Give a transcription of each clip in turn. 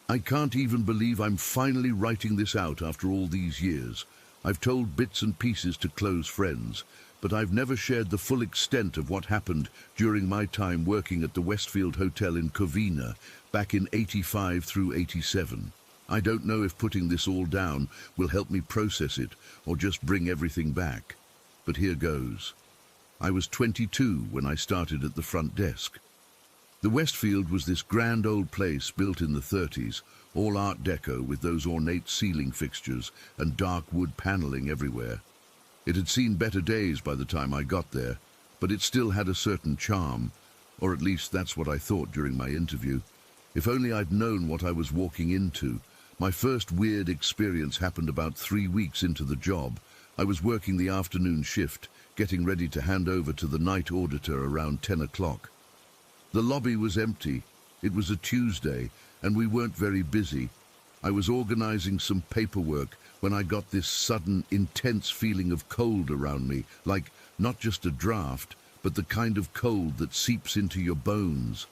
I can't even believe I'm finally writing this out after all these years. I've told bits and pieces to close friends, but I've never shared the full extent of what happened during my time working at the Westfield Hotel in Covina back in '85 through '87. I don't know if putting this all down will help me process it or just bring everything back. But here goes. I was 22 when I started at the front desk. The Westfield was this grand old place built in the '30s, all Art Deco with those ornate ceiling fixtures and dark wood paneling everywhere. It had seen better days by the time I got there, but it still had a certain charm, or at least that's what I thought during my interview. If only I'd known what I was walking into. My first weird experience happened about 3 weeks into the job. I was working the afternoon shift, getting ready to hand over to the night auditor around 10 o'clock. The lobby was empty. It was a Tuesday, and we weren't very busy. I was organizing some paperwork when I got this sudden, intense feeling of cold around me, like not just a draft, but the kind of cold that seeps into your bones.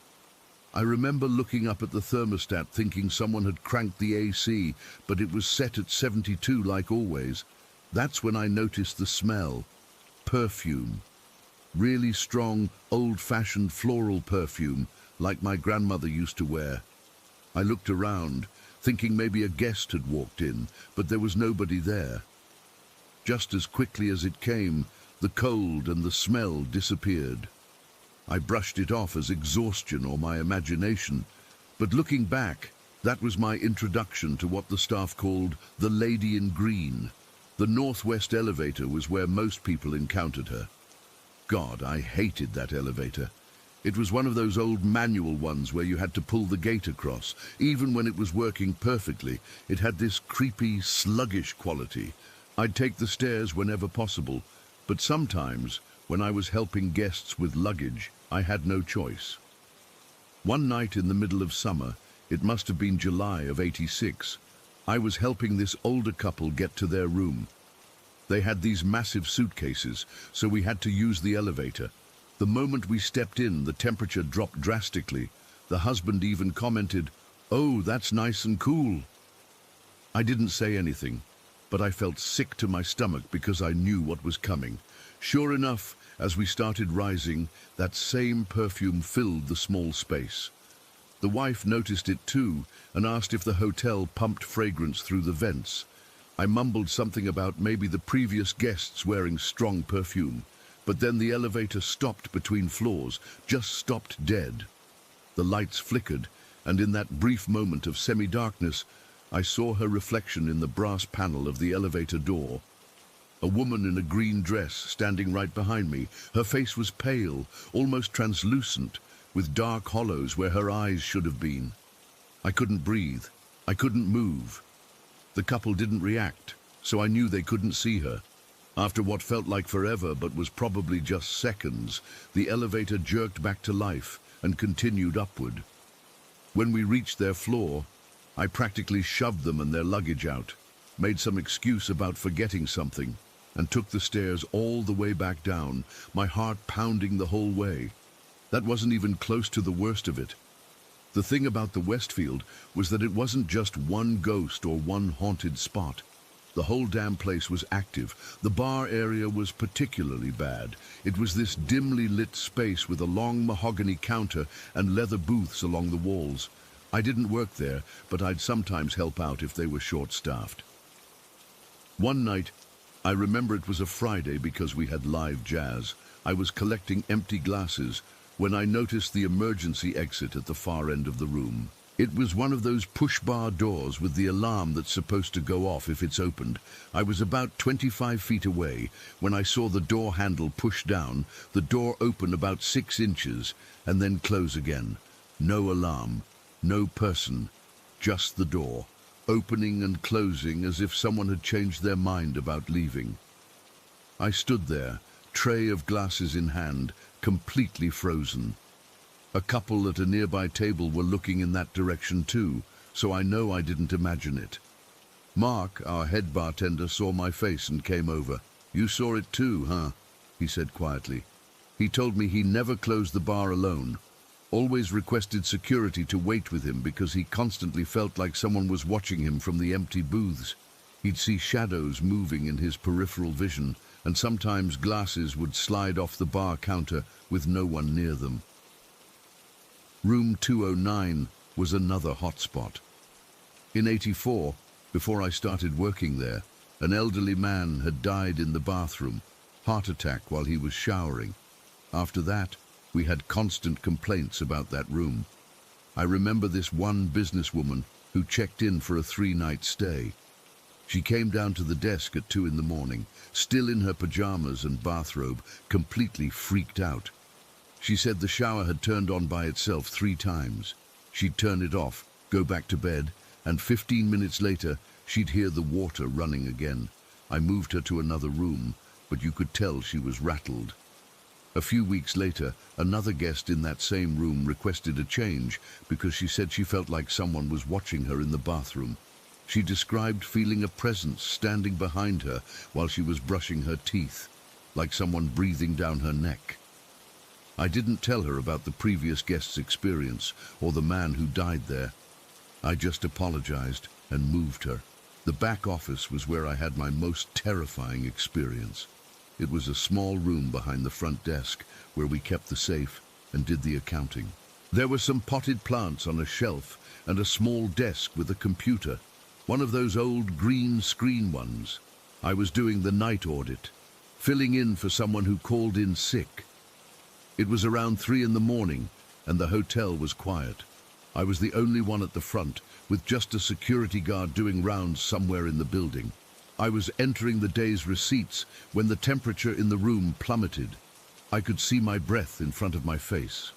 I remember looking up at the thermostat thinking someone had cranked the AC, but it was set at 72 like always. That's when I noticed the smell. Perfume. Really strong, old-fashioned floral perfume, like my grandmother used to wear. I looked around, thinking maybe a guest had walked in, but there was nobody there. Just as quickly as it came, the cold and the smell disappeared. I brushed it off as exhaustion or my imagination, but looking back, that was my introduction to what the staff called the Lady in Green. The Northwest elevator was where most people encountered her. God, I hated that elevator. It was one of those old manual ones where you had to pull the gate across. Even when it was working perfectly, it had this creepy, sluggish quality. I'd take the stairs whenever possible, but sometimes, when I was helping guests with luggage, I had no choice. One night in the middle of summer, it must have been July of '86, I was helping this older couple get to their room. They had these massive suitcases, so we had to use the elevator. The moment we stepped in, the temperature dropped drastically. The husband even commented, "Oh, that's nice and cool." I didn't say anything, but I felt sick to my stomach because I knew what was coming. Sure enough, as we started rising, that same perfume filled the small space. The wife noticed it too and asked if the hotel pumped fragrance through the vents. I mumbled something about maybe the previous guests wearing strong perfume, but then the elevator stopped between floors, just stopped dead. The lights flickered, and in that brief moment of semi-darkness, I saw her reflection in the brass panel of the elevator door. A woman in a green dress standing right behind me. Her face was pale, almost translucent, with dark hollows where her eyes should have been. I couldn't breathe. I couldn't move. The couple didn't react, so I knew they couldn't see her. After what felt like forever but was probably just seconds, the elevator jerked back to life and continued upward. When we reached their floor, I practically shoved them and their luggage out, made some excuse about forgetting something, and took the stairs all the way back down, my heart pounding the whole way. That wasn't even close to the worst of it. The thing about the Westfield was that it wasn't just one ghost or one haunted spot. The whole damn place was active. The bar area was particularly bad. It was this dimly lit space with a long mahogany counter and leather booths along the walls. I didn't work there, but I'd sometimes help out if they were short-staffed. One night, I remember it was a Friday because we had live jazz. I was collecting empty glasses when I noticed the emergency exit at the far end of the room. It was one of those push-bar doors with the alarm that's supposed to go off if it's opened. I was about 25 feet away when I saw the door handle push down, the door open about 6 inches, and then close again. No alarm, no person, just the door, opening and closing as if someone had changed their mind about leaving. I stood there, tray of glasses in hand, completely frozen. A couple at a nearby table were looking in that direction too, so I know I didn't imagine it. Mark, our head bartender, saw my face and came over. "You saw it too, huh?" he said quietly. He told me he never closed the bar alone. Always requested security to wait with him because he constantly felt like someone was watching him from the empty booths. He'd see shadows moving in his peripheral vision, and sometimes glasses would slide off the bar counter with no one near them. Room 209 was another hotspot. In '84, before I started working there, an elderly man had died in the bathroom, heart attack while he was showering. After that, we had constant complaints about that room. I remember this one businesswoman who checked in for a 3-night stay. She came down to the desk at 2 in the morning, still in her pajamas and bathrobe, completely freaked out. She said the shower had turned on by itself 3 times. She'd turn it off, go back to bed, and 15 minutes later, she'd hear the water running again. I moved her to another room, but you could tell she was rattled. A few weeks later, another guest in that same room requested a change because she said she felt like someone was watching her in the bathroom. She described feeling a presence standing behind her while she was brushing her teeth, like someone breathing down her neck. I didn't tell her about the previous guest's experience or the man who died there. I just apologized and moved her. The back office was where I had my most terrifying experience. It was a small room behind the front desk where we kept the safe and did the accounting. There were some potted plants on a shelf and a small desk with a computer, one of those old green screen ones. I was doing the night audit, filling in for someone who called in sick. It was around 3 in the morning and the hotel was quiet. I was the only one at the front, with just a security guard doing rounds somewhere in the building. I was entering the day's receipts when the temperature in the room plummeted. I could see my breath in front of my face.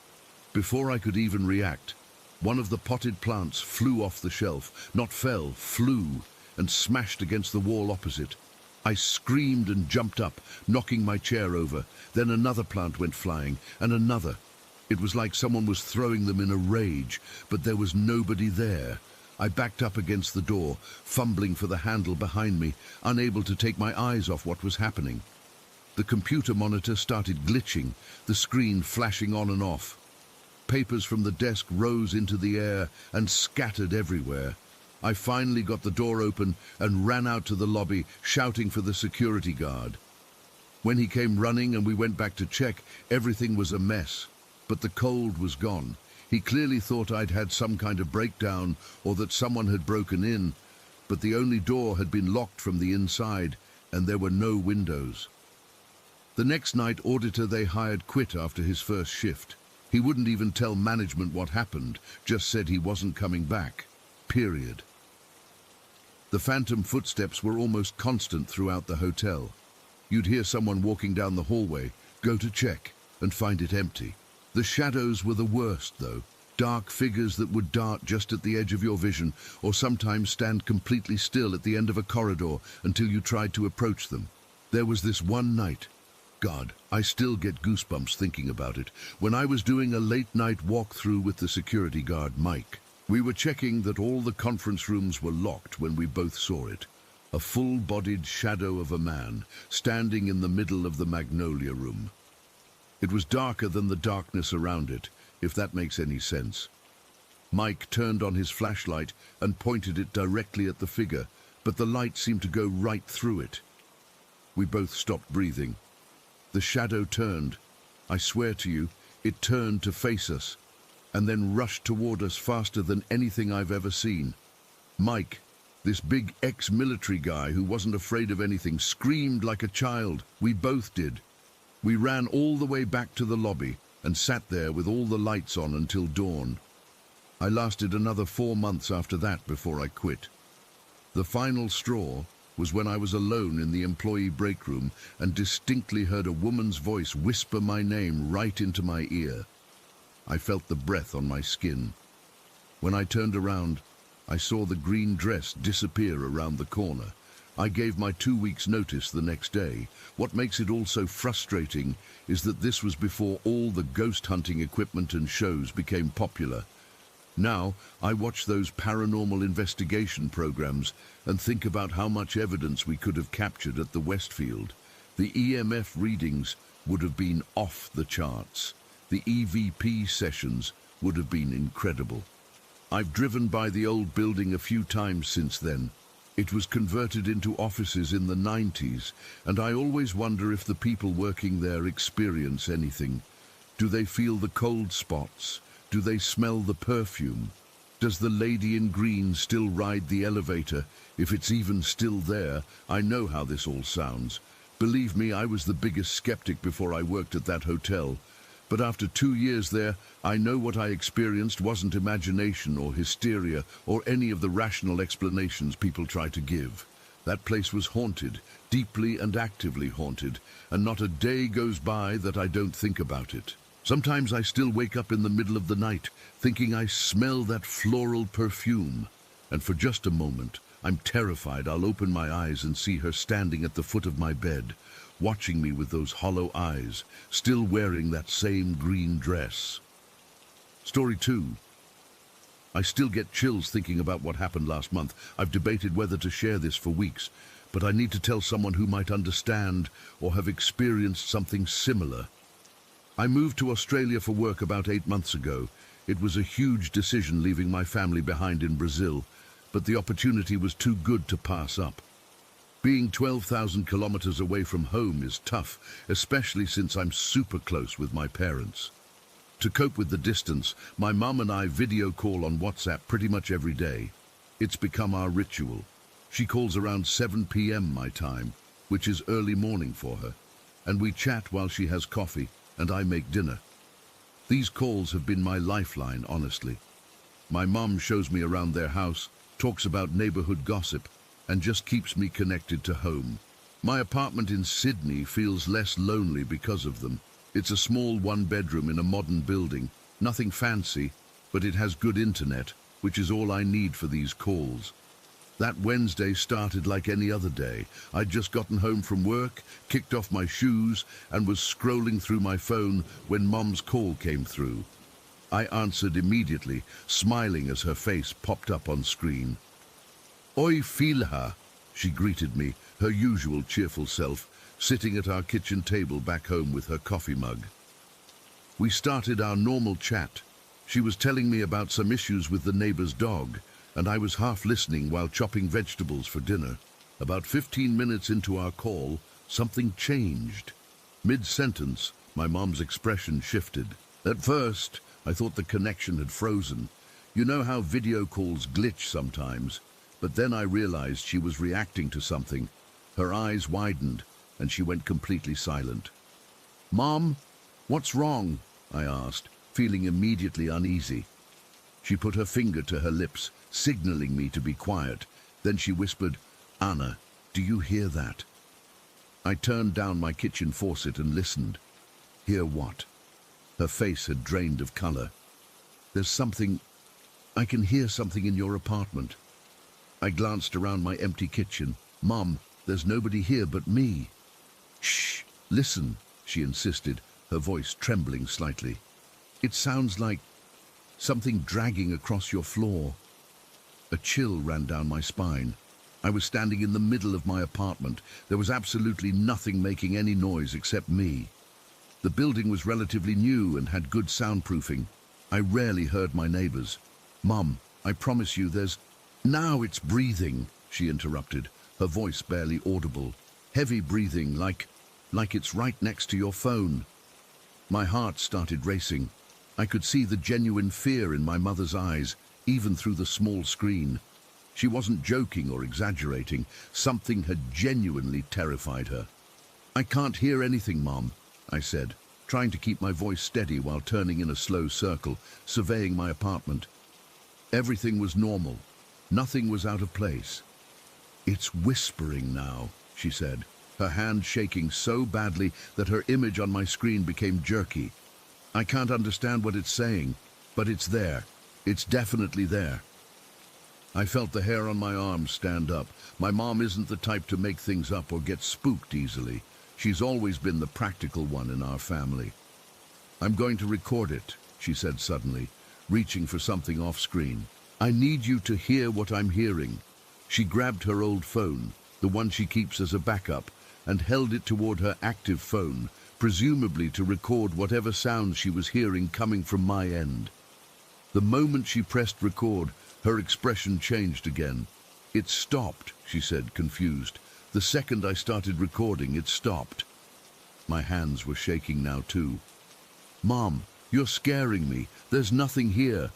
Before I could even react, one of the potted plants flew off the shelf, not fell, flew, and smashed against the wall opposite. I screamed and jumped up, knocking my chair over. Then another plant went flying, and another. It was like someone was throwing them in a rage, but there was nobody there. I backed up against the door, fumbling for the handle behind me, unable to take my eyes off what was happening. The computer monitor started glitching, the screen flashing on and off. Papers from the desk rose into the air and scattered everywhere. I finally got the door open and ran out to the lobby, shouting for the security guard. When he came running and we went back to check, everything was a mess. But the cold was gone. He clearly thought I'd had some kind of breakdown or that someone had broken in, but the only door had been locked from the inside and there were no windows. The next night, auditor they hired quit after his first shift. He wouldn't even tell management what happened, just said he wasn't coming back. Period. The phantom footsteps were almost constant throughout the hotel. You'd hear someone walking down the hallway, go to check, and find it empty. The shadows were the worst, though. Dark figures that would dart just at the edge of your vision, or sometimes stand completely still at the end of a corridor until you tried to approach them. There was this one night. God, I still get goosebumps thinking about it. When I was doing a late-night walkthrough with the security guard, Mike, we were checking that all the conference rooms were locked when we both saw it. A full-bodied shadow of a man standing in the middle of the Magnolia room. It was darker than the darkness around it, if that makes any sense. Mike turned on his flashlight and pointed it directly at the figure, but the light seemed to go right through it. We both stopped breathing. The shadow turned. I swear to you, it turned to face us, and then rushed toward us faster than anything I've ever seen. Mike, this big ex-military guy who wasn't afraid of anything, screamed like a child. We both did. We ran all the way back to the lobby and sat there with all the lights on until dawn. I lasted another 4 months after that before I quit. The final straw was when I was alone in the employee break room and distinctly heard a woman's voice whisper my name right into my ear. I felt the breath on my skin. When I turned around, I saw the green dress disappear around the corner. I gave my 2 weeks' notice the next day. What makes it all so frustrating is that this was before all the ghost hunting equipment and shows became popular. Now, I watch those paranormal investigation programs and think about how much evidence we could have captured at the Westfield. The EMF readings would have been off the charts. The EVP sessions would have been incredible. I've driven by the old building a few times since then. It was converted into offices in the 90s, and I always wonder if the people working there experience anything. Do they feel the cold spots? Do they smell the perfume? Does the lady in green still ride the elevator? If it's even still there, I know how this all sounds. Believe me, I was the biggest skeptic before I worked at that hotel. But after 2 years there, I know what I experienced wasn't imagination or hysteria or any of the rational explanations people try to give. That place was haunted, deeply and actively haunted, and not a day goes by that I don't think about it. Sometimes I still wake up in the middle of the night, thinking I smell that floral perfume. And for just a moment, I'm terrified I'll open my eyes and see her standing at the foot of my bed, watching me with those hollow eyes, still wearing that same green dress. Story 2. I still get chills thinking about what happened last month. I've debated whether to share this for weeks, but I need to tell someone who might understand or have experienced something similar. I moved to Australia for work about 8 months ago. It was a huge decision leaving my family behind in Brazil, but the opportunity was too good to pass up. Being 12,000 kilometers away from home is tough, especially since I'm super close with my parents. To cope with the distance, my mum and I video call on WhatsApp pretty much every day. It's become our ritual. She calls around 7 p.m. my time, which is early morning for her, and we chat while she has coffee and I make dinner. These calls have been my lifeline, honestly. My mum shows me around their house, talks about neighborhood gossip, and just keeps me connected to home. My apartment in Sydney feels less lonely because of them. It's a small one-bedroom in a modern building, nothing fancy, but it has good internet, which is all I need for these calls. That Wednesday started like any other day. I'd just gotten home from work, kicked off my shoes, and was scrolling through my phone when Mum's call came through. I answered immediately, smiling as her face popped up on screen. "Oi, filha," she greeted me, her usual cheerful self, sitting at our kitchen table back home with her coffee mug. We started our normal chat. She was telling me about some issues with the neighbor's dog, and I was half listening while chopping vegetables for dinner. About 15 minutes into our call, something changed. Mid-sentence, my mom's expression shifted. At first, I thought the connection had frozen. You know how video calls glitch sometimes, but then I realized she was reacting to something. Her eyes widened, and she went completely silent. "Mom, what's wrong?" I asked, feeling immediately uneasy. She put her finger to her lips, signaling me to be quiet. Then she whispered, "Anna, do you hear that?" I turned down my kitchen faucet and listened. Hear what? Her face had drained of color. "There's something... I can hear something in your apartment." I glanced around my empty kitchen. "Mom, there's nobody here but me." "Shh, listen," she insisted, her voice trembling slightly. "It sounds like something dragging across your floor." A chill ran down my spine. I was standing in the middle of my apartment. There was absolutely nothing making any noise except me. The building was relatively new and had good soundproofing. I rarely heard my neighbors. "Mom, I promise you there's..." "Now it's breathing," she interrupted, her voice barely audible. "Heavy breathing, like it's right next to your phone." My heart started racing. I could see the genuine fear in my mother's eyes, even through the small screen. She wasn't joking or exaggerating. Something had genuinely terrified her. "I can't hear anything, Mom," I said, trying to keep my voice steady while turning in a slow circle, surveying my apartment. Everything was normal. Nothing was out of place. "It's whispering now," she said, her hand shaking so badly that her image on my screen became jerky. "I can't understand what it's saying, but it's there. It's definitely there." I felt the hair on my arms stand up. My mom isn't the type to make things up or get spooked easily. She's always been the practical one in our family. "I'm going to record it," she said suddenly, reaching for something off screen. "I need you to hear what I'm hearing." She grabbed her old phone, the one she keeps as a backup, and held it toward her active phone, presumably to record whatever sounds she was hearing coming from my end. The moment she pressed record, her expression changed again. "It stopped," she said, confused. "The second I started recording, it stopped." My hands were shaking now too. "Mom, you're scaring me. There's nothing here."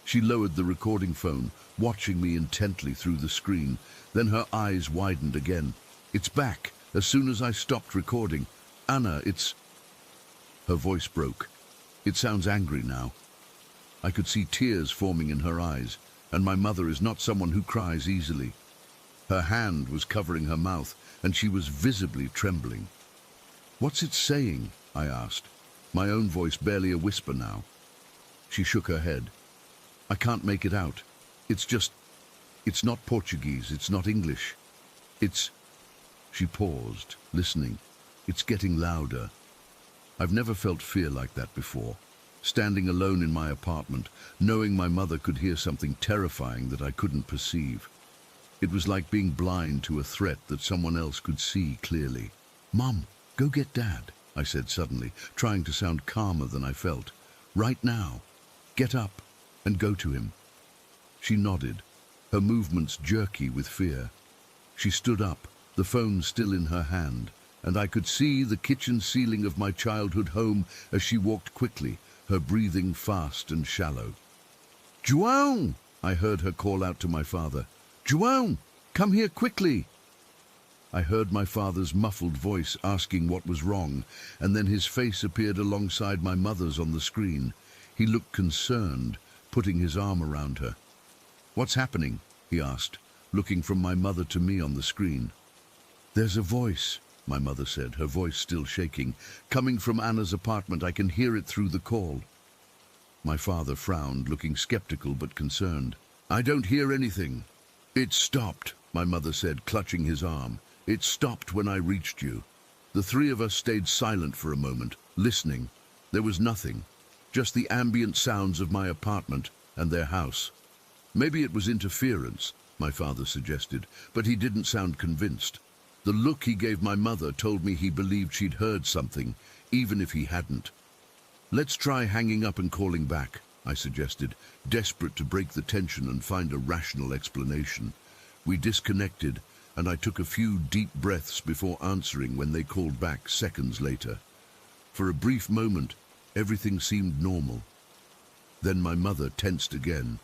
She lowered the recording phone, watching me intently through the screen. Then her eyes widened again. "It's back, as soon as I stopped recording. Anna, it's..." Her voice broke. It sounds angry now. I could see tears forming in her eyes, and my mother is not someone who cries easily. Her hand was covering her mouth, and she was visibly trembling. "What's it saying?" I asked, my own voice barely a whisper now. She shook her head. "I can't make it out. It's not Portuguese, it's not English. It's..." She paused, listening. "It's getting louder." I've never felt fear like that before. Standing alone in my apartment, knowing my mother could hear something terrifying that I couldn't perceive. It was like being blind to a threat that someone else could see clearly. "Mom, go get Dad," I said suddenly, trying to sound calmer than I felt. "Right now. Get up and go to him." She nodded, her movements jerky with fear. She stood up, the phone still in her hand, and I could see the kitchen ceiling of my childhood home as she walked quickly, her breathing fast and shallow. "João!" I heard her call out to my father. "João, come here quickly!" I heard my father's muffled voice asking what was wrong, and then his face appeared alongside my mother's on the screen. He looked concerned, putting his arm around her. "What's happening?" he asked, looking from my mother to me on the screen. "There's a voice," my mother said, her voice still shaking, "coming from Anna's apartment. I can hear it through the call." My father frowned, looking skeptical but concerned. "I don't hear anything." "It stopped," my mother said, clutching his arm. "It stopped when I reached you." The three of us stayed silent for a moment, listening. There was nothing, just the ambient sounds of my apartment and their house. "Maybe it was interference," my father suggested, but he didn't sound convinced. The look he gave my mother told me he believed she'd heard something, even if he hadn't. "Let's try hanging up and calling back," I suggested, desperate to break the tension and find a rational explanation. We disconnected, and I took a few deep breaths before answering when they called back seconds later. For a brief moment, everything seemed normal. Then my mother tensed again.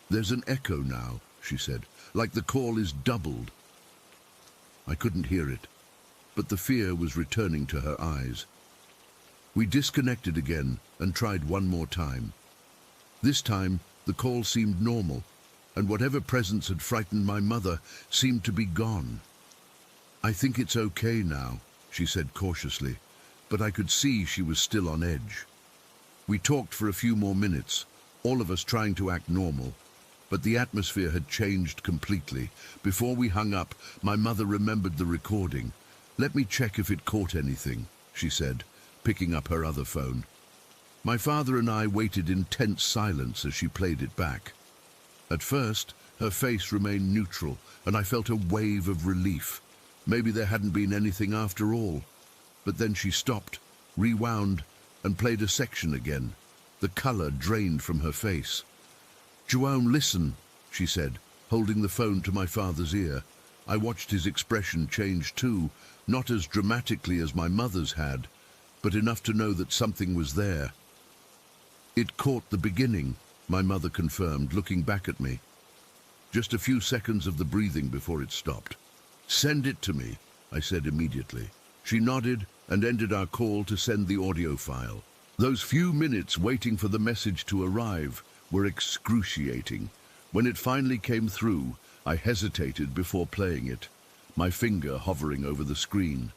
"There's an echo now," she said, "like the call is doubled." I couldn't hear it, but the fear was returning to her eyes. We disconnected again and tried one more time. This time, the call seemed normal, and whatever presence had frightened my mother seemed to be gone. "I think it's okay now," she said cautiously, but I could see she was still on edge. We talked for a few more minutes, all of us trying to act normal, but the atmosphere had changed completely. Before we hung up, my mother remembered the recording. "Let me check if it caught anything," she said, picking up her other phone. My father and I waited in tense silence as she played it back. At first, her face remained neutral, and I felt a wave of relief. Maybe there hadn't been anything after all. But then she stopped, rewound, and played a section again. The color drained from her face. "João, listen," she said, holding the phone to my father's ear. I watched his expression change too, not as dramatically as my mother's had, but enough to know that something was there. "It caught the beginning," my mother confirmed, looking back at me. Just a few seconds of the breathing before it stopped. "Send it to me," I said immediately. She nodded and ended our call to send the audio file. Those few minutes waiting for the message to arrive were excruciating. When it finally came through, I hesitated before playing it, my finger hovering over the screen.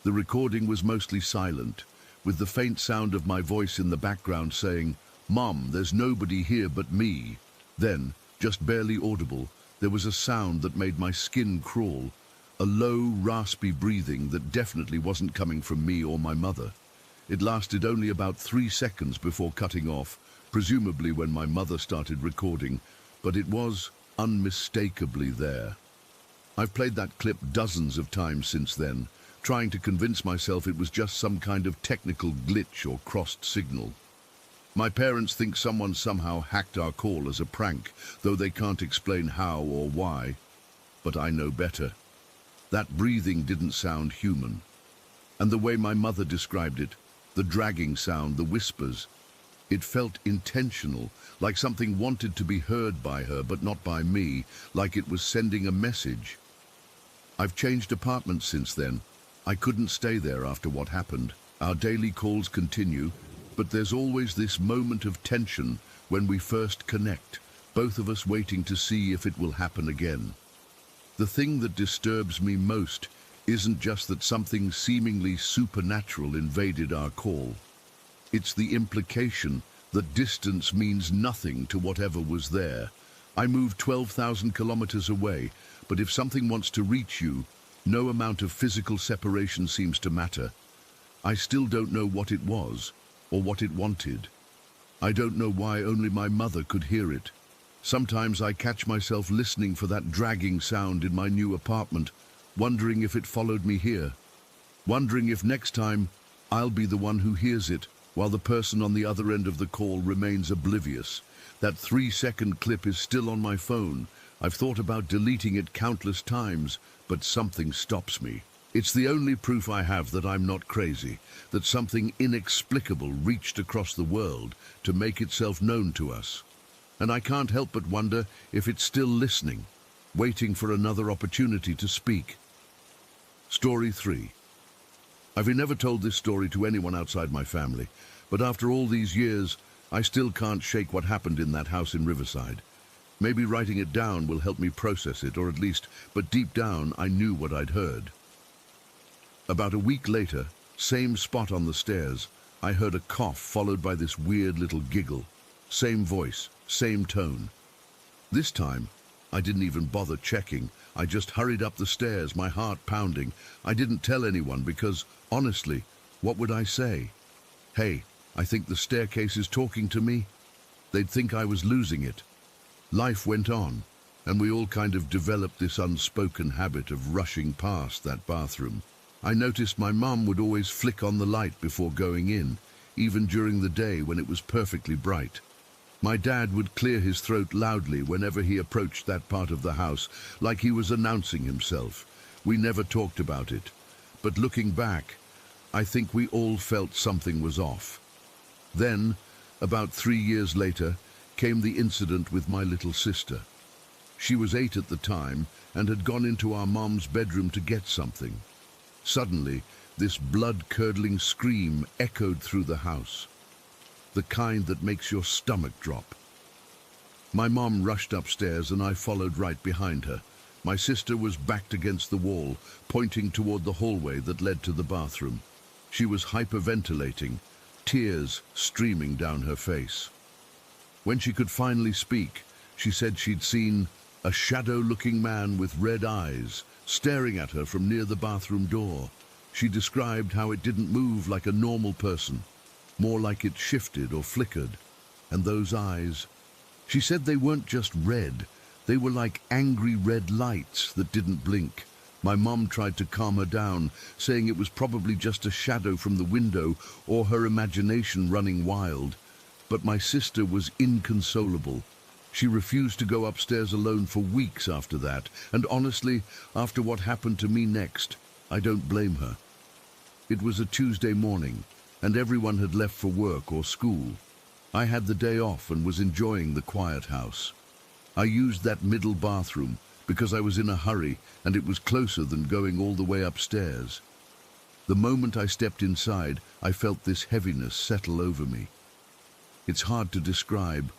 The recording was mostly silent, with the faint sound of my voice in the background saying, "Mom, there's nobody here but me." Then, just barely audible, there was a sound that made my skin crawl, a low, raspy breathing that definitely wasn't coming from me or my mother. It lasted only about 3 seconds before cutting off, presumably when my mother started recording, but it was unmistakably there. I've played that clip dozens of times since then, trying to convince myself it was just some kind of technical glitch or crossed signal. My parents think someone somehow hacked our call as a prank, though they can't explain how or why. But I know better. That breathing didn't sound human. And the way my mother described it, the dragging sound, the whispers, it felt intentional, like something wanted to be heard by her, but not by me, like it was sending a message. I've changed apartments since then. I couldn't stay there after what happened. Our daily calls continue, but there's always this moment of tension when we first connect, both of us waiting to see if it will happen again. The thing that disturbs me most isn't just that something seemingly supernatural invaded our call. It's the implication that distance means nothing to whatever was there. I moved 12,000 kilometers away, but if something wants to reach you, no amount of physical separation seems to matter. I still don't know what it was, or what it wanted. I don't know why only my mother could hear it. Sometimes I catch myself listening for that dragging sound in my new apartment, wondering if it followed me here, wondering if next time I'll be the one who hears it, while the person on the other end of the call remains oblivious. That 3-second clip is still on my phone. I've thought about deleting it countless times, but something stops me. It's the only proof I have that I'm not crazy, that something inexplicable reached across the world to make itself known to us. And I can't help but wonder if it's still listening, waiting for another opportunity to speak. Story 3. I've never told this story to anyone outside my family, but after all these years, I still can't shake what happened in that house in Riverside. Maybe writing it down will help me process it, or at least, but deep down, I knew what I'd heard. About a week later, same spot on the stairs, I heard a cough followed by this weird little giggle. Same voice, same tone. This time, I didn't even bother checking. I just hurried up the stairs, my heart pounding. I didn't tell anyone because, honestly, what would I say? Hey, I think the staircase is talking to me? They'd think I was losing it. Life went on, and we all kind of developed this unspoken habit of rushing past that bathroom. I noticed my mum would always flick on the light before going in, even during the day when it was perfectly bright. My dad would clear his throat loudly whenever he approached that part of the house, like he was announcing himself. We never talked about it, but looking back, I think we all felt something was off. Then, about 3 years later, came the incident with my little sister. She was 8 at the time and had gone into our mom's bedroom to get something. Suddenly, this blood-curdling scream echoed through the house, the kind that makes your stomach drop. My mom rushed upstairs and I followed right behind her. My sister was backed against the wall, pointing toward the hallway that led to the bathroom. She was hyperventilating, tears streaming down her face. When she could finally speak, she said she'd seen a shadow-looking man with red eyes staring at her from near the bathroom door. She described how it didn't move like a normal person, more like it shifted or flickered. And those eyes, she said they weren't just red, they were like angry red lights that didn't blink. My mom tried to calm her down, saying it was probably just a shadow from the window or her imagination running wild. But my sister was inconsolable. She refused to go upstairs alone for weeks after that, and honestly, after what happened to me next, I don't blame her. It was a Tuesday morning, and everyone had left for work or school. I had the day off and was enjoying the quiet house. I used that middle bathroom because I was in a hurry and it was closer than going all the way upstairs. The moment I stepped inside, I felt this heaviness settle over me. It's hard to describe.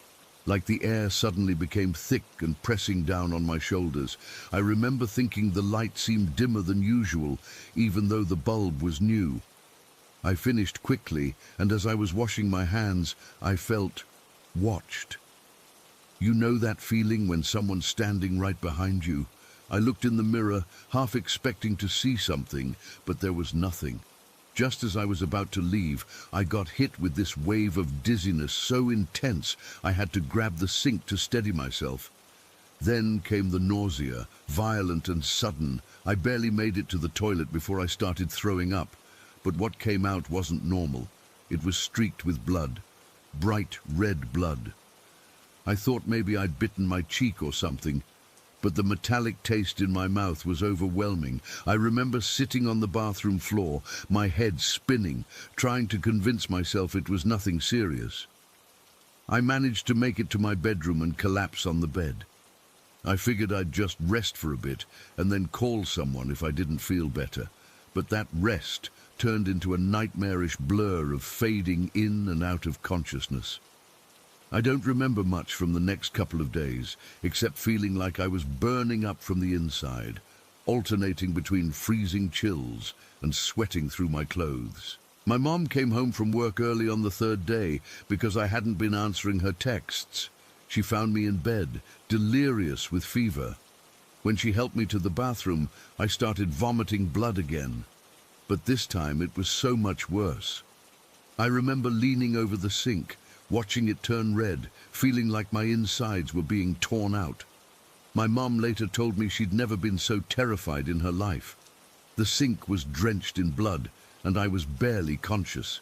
Like the air suddenly became thick and pressing down on my shoulders. I remember thinking the light seemed dimmer than usual, even though the bulb was new. I finished quickly, and as I was washing my hands, I felt watched. You know that feeling when someone's standing right behind you? I looked in the mirror, half expecting to see something, but there was nothing. Just as I was about to leave, I got hit with this wave of dizziness so intense I had to grab the sink to steady myself. Then came the nausea, violent and sudden. I barely made it to the toilet before I started throwing up. But what came out wasn't normal. It was streaked with blood. bright red blood. I thought maybe I'd bitten my cheek or something, but the metallic taste in my mouth was overwhelming. I remember sitting on the bathroom floor, my head spinning, trying to convince myself it was nothing serious. I managed to make it to my bedroom and collapse on the bed. I figured I'd just rest for a bit and then call someone if I didn't feel better. But that rest turned into a nightmarish blur of fading in and out of consciousness. I don't remember much from the next couple of days, except feeling like I was burning up from the inside, alternating between freezing chills and sweating through my clothes. My mom came home from work early on the third day because I hadn't been answering her texts. She found me in bed, delirious with fever. When she helped me to the bathroom, I started vomiting blood again. But this time it was so much worse. I remember leaning over the sink, watching it turn red, feeling like my insides were being torn out. My mom later told me she'd never been so terrified in her life. The sink was drenched in blood, and I was barely conscious.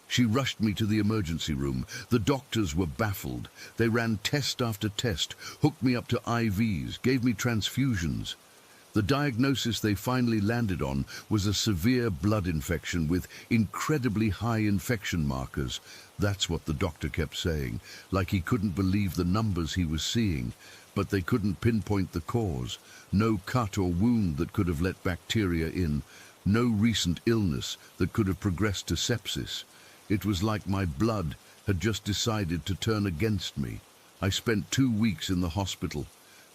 She rushed me to the emergency room. The doctors were baffled. They ran test after test, hooked me up to IVs, gave me transfusions. The diagnosis they finally landed on was a severe blood infection with incredibly high infection markers. That's what the doctor kept saying, like he couldn't believe the numbers he was seeing, but they couldn't pinpoint the cause. No cut or wound that could have let bacteria in, no recent illness that could have progressed to sepsis. It was like my blood had just decided to turn against me. I spent 2 weeks in the hospital.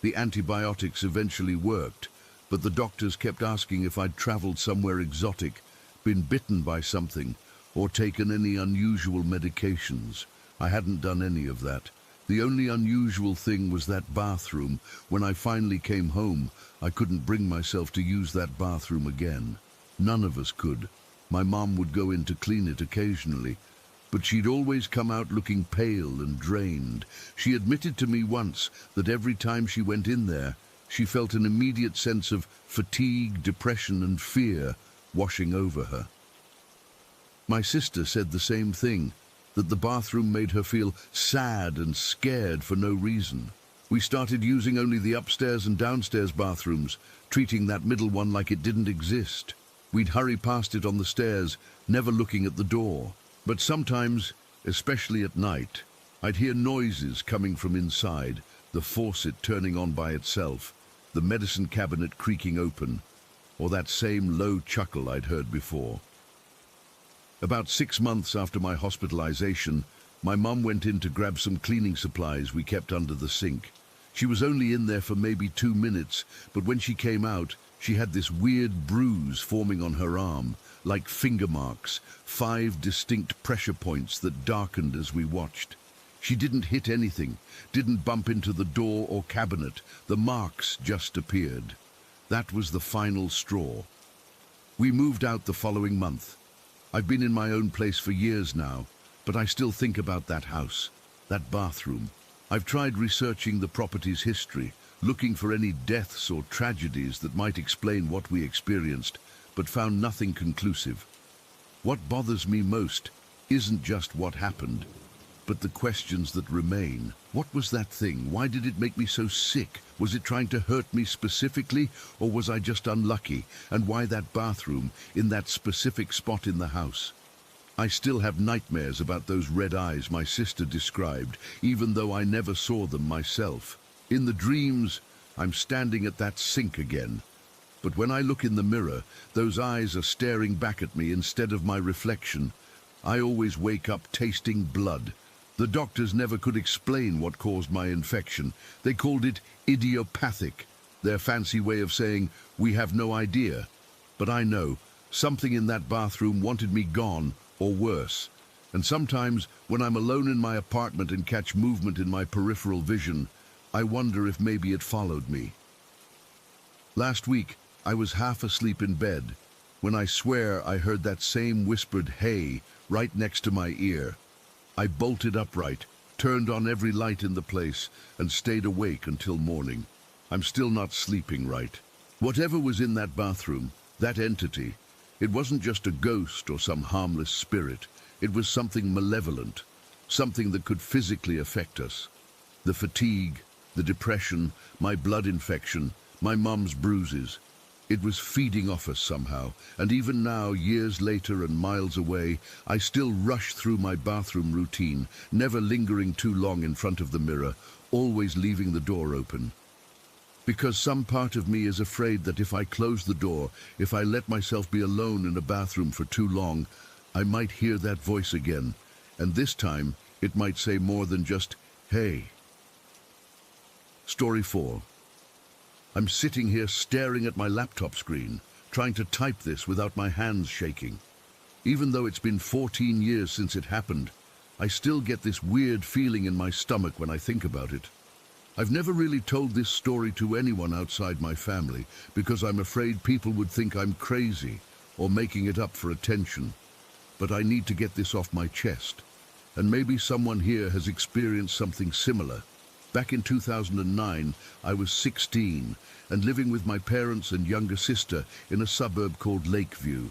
The antibiotics eventually worked, but the doctors kept asking if I'd traveled somewhere exotic, been bitten by something, or taken any unusual medications. I hadn't done any of that. The only unusual thing was that bathroom. When I finally came home, I couldn't bring myself to use that bathroom again. None of us could. My mom would go in to clean it occasionally, but she'd always come out looking pale and drained. She admitted to me once that every time she went in there, she felt an immediate sense of fatigue, depression, and fear washing over her. My sister said the same thing, that the bathroom made her feel sad and scared for no reason. We started using only the upstairs and downstairs bathrooms, treating that middle one like it didn't exist. We'd hurry past it on the stairs, never looking at the door. But sometimes, especially at night, I'd hear noises coming from inside, the faucet turning on by itself, the medicine cabinet creaking open, or that same low chuckle I'd heard before. About 6 months after my hospitalization, my mum went in to grab some cleaning supplies we kept under the sink. She was only in there for maybe 2 minutes, but when she came out, she had this weird bruise forming on her arm, like finger marks, 5 distinct pressure points that darkened as we watched. She didn't hit anything, didn't bump into the door or cabinet. The marks just appeared. That was the final straw. We moved out the following month. I've been in my own place for years now, but I still think about that house, that bathroom. I've tried researching the property's history, looking for any deaths or tragedies that might explain what we experienced, but found nothing conclusive. What bothers me most isn't just what happened, but the questions that remain. What was that thing? Why did it make me so sick? Was it trying to hurt me specifically, or was I just unlucky? And why that bathroom, in that specific spot in the house? I still have nightmares about those red eyes my sister described, even though I never saw them myself. In the dreams, I'm standing at that sink again. But when I look in the mirror, those eyes are staring back at me instead of my reflection. I always wake up tasting blood. The doctors never could explain what caused my infection. They called it idiopathic, their fancy way of saying, we have no idea. But I know, something in that bathroom wanted me gone, or worse. And sometimes, when I'm alone in my apartment and catch movement in my peripheral vision, I wonder if maybe it followed me. Last week, I was half asleep in bed, when I swear I heard that same whispered "hey" right next to my ear. I bolted upright, turned on every light in the place, and stayed awake until morning. I'm still not sleeping right. Whatever was in that bathroom, that entity, it wasn't just a ghost or some harmless spirit. It was something malevolent. something that could physically affect us. The fatigue, the depression, my blood infection, my mum's bruises. It was feeding off us somehow, and even now, years later and miles away, I still rush through my bathroom routine, never lingering too long in front of the mirror, always leaving the door open. Because some part of me is afraid that if I close the door, if I let myself be alone in a bathroom for too long, I might hear that voice again, and this time it might say more than just, "Hey." Story 4. I'm sitting here staring at my laptop screen, trying to type this without my hands shaking. Even though it's been 14 years since it happened, I still get this weird feeling in my stomach when I think about it. I've never really told this story to anyone outside my family because I'm afraid people would think I'm crazy or making it up for attention. But I need to get this off my chest, and maybe someone here has experienced something similar. Back in 2009, I was 16 and living with my parents and younger sister in a suburb called Lakeview.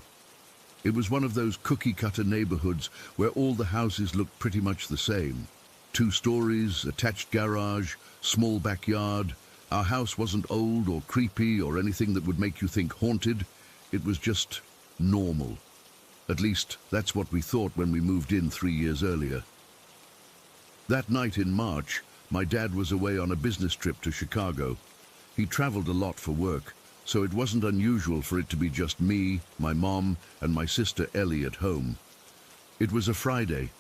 It was one of those cookie-cutter neighborhoods where all the houses looked pretty much the same. 2 stories, attached garage, small backyard. Our house wasn't old or creepy or anything that would make you think haunted. It was just normal. At least, that's what we thought when we moved in 3 years earlier. That night in March, my dad was away on a business trip to Chicago. He traveled a lot for work, so it wasn't unusual for it to be just me, my mom, and my sister Ellie at home. It was a Friday,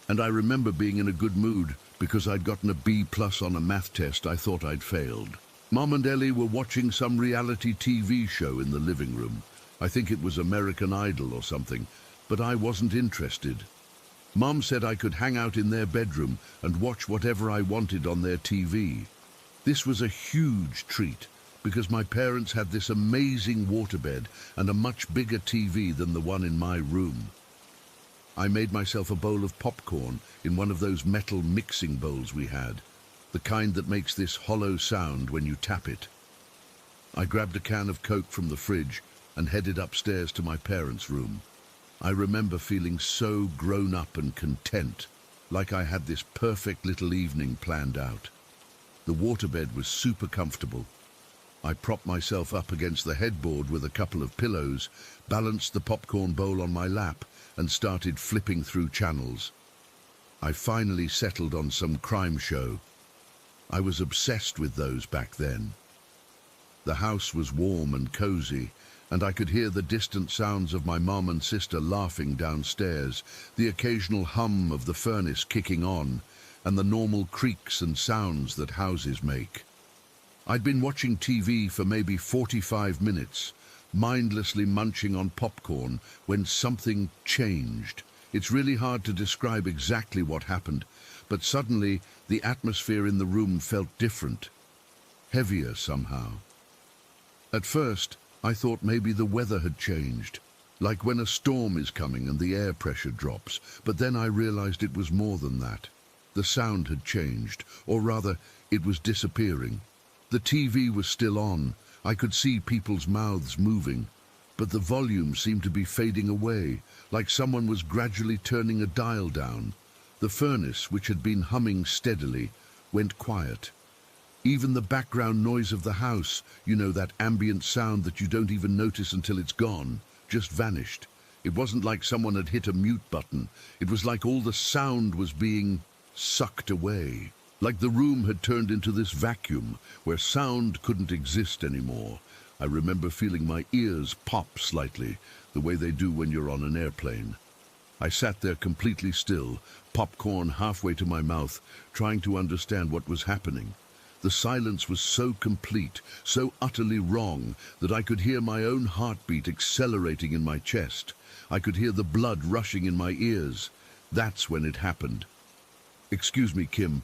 and I remember being in a good mood because I'd gotten a B+ on a math test I thought I'd failed. Mom and Ellie were watching some reality TV show in the living room. I think it was American Idol or something, but I wasn't interested. Mom said I could hang out in their bedroom and watch whatever I wanted on their TV. This was a huge treat because my parents had this amazing waterbed and a much bigger TV than the one in my room. I made myself a bowl of popcorn in one of those metal mixing bowls we had, the kind that makes this hollow sound when you tap it. I grabbed a can of Coke from the fridge and headed upstairs to my parents' room. I remember feeling so grown up and content, like I had this perfect little evening planned out. The waterbed was super comfortable. I propped myself up against the headboard with a couple of pillows, balanced the popcorn bowl on my lap, and started flipping through channels. I finally settled on some crime show. I was obsessed with those back then. The house was warm and cozy, and I could hear the distant sounds of my mom and sister laughing downstairs, the occasional hum of the furnace kicking on, and the normal creaks and sounds that houses make. I'd been watching TV for maybe 45 minutes, mindlessly munching on popcorn, when something changed. It's really hard to describe exactly what happened, but suddenly the atmosphere in the room felt different, heavier somehow. At first, I thought maybe the weather had changed, like when a storm is coming and the air pressure drops, but then I realized it was more than that. The sound had changed, or rather, it was disappearing. The TV was still on. I could see people's mouths moving, but the volume seemed to be fading away, like someone was gradually turning a dial down. The furnace, which had been humming steadily, went quiet. Even the background noise of the house, you know, that ambient sound that you don't even notice until it's gone, just vanished. It wasn't like someone had hit a mute button. It was like all the sound was being sucked away. Like the room had turned into this vacuum where sound couldn't exist anymore. I remember feeling my ears pop slightly, the way they do when you're on an airplane. I sat there completely still, popcorn halfway to my mouth, trying to understand what was happening. The silence was so complete, so utterly wrong, that I could hear my own heartbeat accelerating in my chest. I could hear the blood rushing in my ears. That's when it happened. "Excuse me, Kim."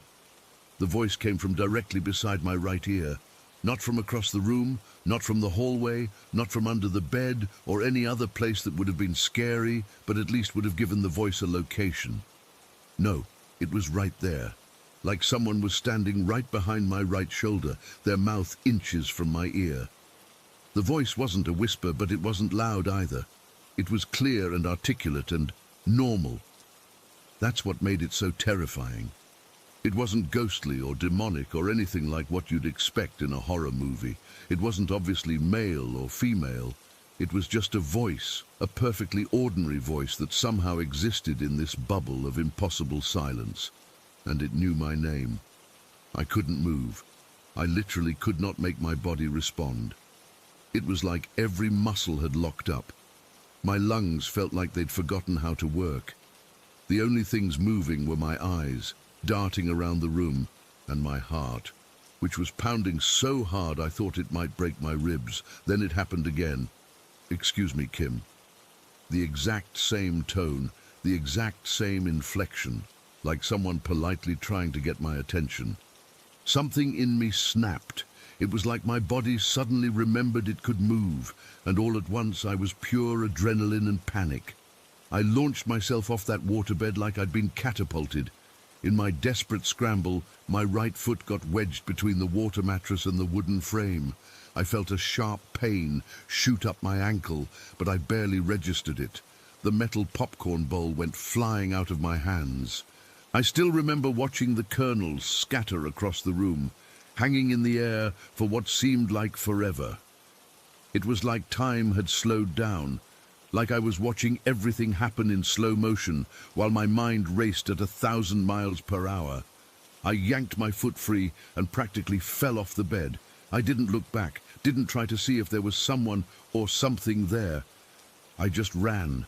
The voice came from directly beside my right ear. Not from across the room, not from the hallway, not from under the bed, or any other place that would have been scary, but at least would have given the voice a location. No, it was right there. Like someone was standing right behind my right shoulder, their mouth inches from my ear. The voice wasn't a whisper, but it wasn't loud either. It was clear and articulate and normal. That's what made it so terrifying. It wasn't ghostly or demonic or anything like what you'd expect in a horror movie. It wasn't obviously male or female. It was just a voice, a perfectly ordinary voice that somehow existed in this bubble of impossible silence. And it knew my name. I couldn't move. I literally could not make my body respond. It was like every muscle had locked up. My lungs felt like they'd forgotten how to work. The only things moving were my eyes, darting around the room, and my heart, which was pounding so hard I thought it might break my ribs. Then it happened again. "Excuse me, Kim." The exact same tone, the exact same inflection, like someone politely trying to get my attention. Something in me snapped. It was like my body suddenly remembered it could move, and all at once I was pure adrenaline and panic. I launched myself off that waterbed like I'd been catapulted. In my desperate scramble, my right foot got wedged between the water mattress and the wooden frame. I felt a sharp pain shoot up my ankle, but I barely registered it. The metal popcorn bowl went flying out of my hands. I still remember watching the kernels scatter across the room, hanging in the air for what seemed like forever. It was like time had slowed down, like I was watching everything happen in slow motion while my mind raced at 1,000 miles per hour. I yanked my foot free and practically fell off the bed. I didn't look back, didn't try to see if there was someone or something there. I just ran.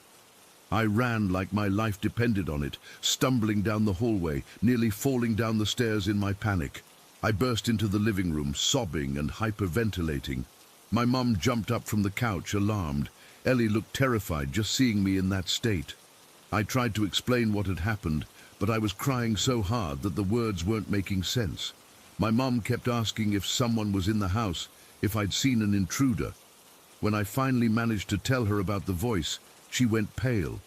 I ran like my life depended on it, stumbling down the hallway, nearly falling down the stairs in my panic. I burst into the living room, sobbing and hyperventilating. My mum jumped up from the couch, alarmed. Ellie looked terrified just seeing me in that state. I tried to explain what had happened, but I was crying so hard that the words weren't making sense. My mum kept asking if someone was in the house, if I'd seen an intruder. When I finally managed to tell her about the voice, she went pale.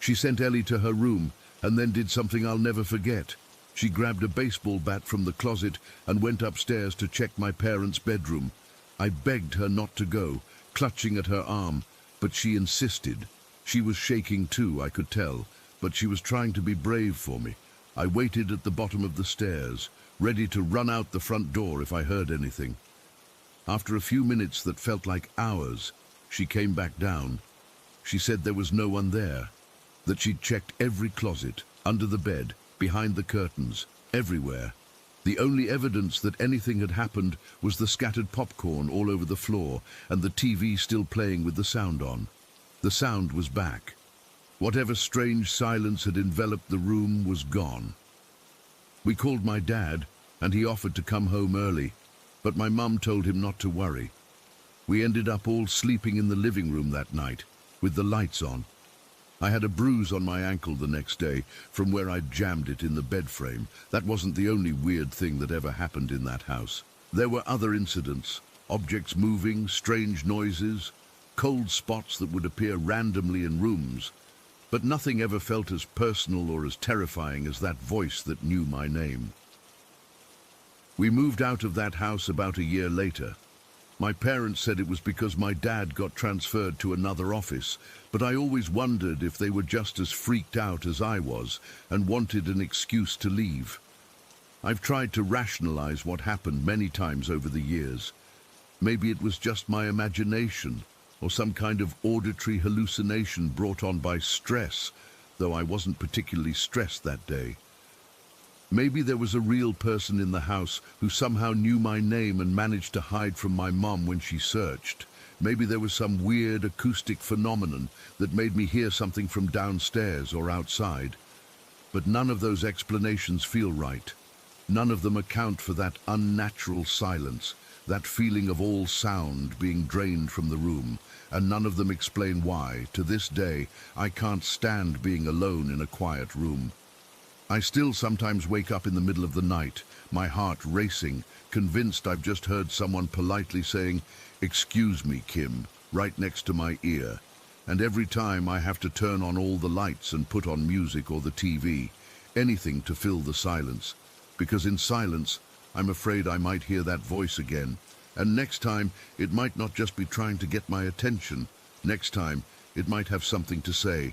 She sent Ellie to her room and then did something I'll never forget. She grabbed a baseball bat from the closet and went upstairs to check my parents' bedroom. I begged her not to go, clutching at her arm, but she insisted. She was shaking too, I could tell, but she was trying to be brave for me. I waited at the bottom of the stairs, ready to run out the front door if I heard anything. After a few minutes that felt like hours, she came back down. She said there was no one there, that she'd checked every closet, under the bed, behind the curtains, everywhere. The only evidence that anything had happened was the scattered popcorn all over the floor and the TV still playing with the sound on. The sound was back. Whatever strange silence had enveloped the room was gone. We called my dad, and he offered to come home early, but my mum told him not to worry. We ended up all sleeping in the living room that night, with the lights on. I had a bruise on my ankle the next day from where I'd jammed it in the bed frame. That wasn't the only weird thing that ever happened in that house. There were other incidents, objects moving, strange noises, cold spots that would appear randomly in rooms, but nothing ever felt as personal or as terrifying as that voice that knew my name. We moved out of that house about a year later. My parents said it was because my dad got transferred to another office, but I always wondered if they were just as freaked out as I was and wanted an excuse to leave. I've tried to rationalize what happened many times over the years. Maybe it was just my imagination, or some kind of auditory hallucination brought on by stress, though I wasn't particularly stressed that day. Maybe there was a real person in the house who somehow knew my name and managed to hide from my mum when she searched. Maybe there was some weird acoustic phenomenon that made me hear something from downstairs or outside. But none of those explanations feel right. None of them account for that unnatural silence, that feeling of all sound being drained from the room, and none of them explain why, to this day, I can't stand being alone in a quiet room. I still sometimes wake up in the middle of the night, my heart racing, convinced I've just heard someone politely saying, "Excuse me, Kim," right next to my ear. And every time I have to turn on all the lights and put on music or the TV, anything to fill the silence. Because in silence, I'm afraid I might hear that voice again. And next time, it might not just be trying to get my attention. Next time, it might have something to say.